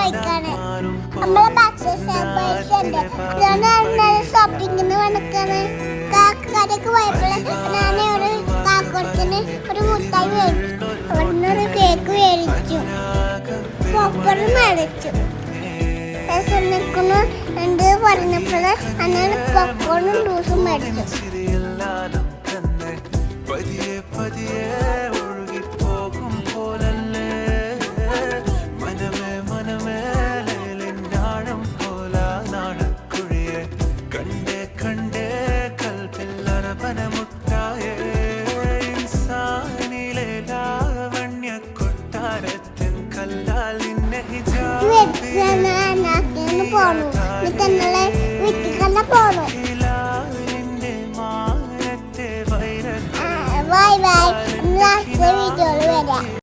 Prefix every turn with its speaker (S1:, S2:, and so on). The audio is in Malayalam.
S1: പോയിക്കാണ്. നമ്മളെ പൈസ ഉണ്ട്. ഷോപ്പിങ്ങിന് വന്നിക്കാണ്. കാക്കടക്ക് പോയപ്പോൾ ഞാൻ ഒരു കാക്കോടത്തിന് ഒരു മുട്ടായി മേടിച്ചു. അവിടുന്ന് ഒരു കേക്ക് മേടിച്ചു. പോപ്പറും മേടിച്ചു. എന്ത് പറഞ്ഞപ്പോൾ അങ്ങനെ പോപ്കോണും ജ്യൂസും മേടിച്ചു. പോണു വീട്ടിൽ പോണു. Bye bye. വീഡിയോയിൽ വരാം.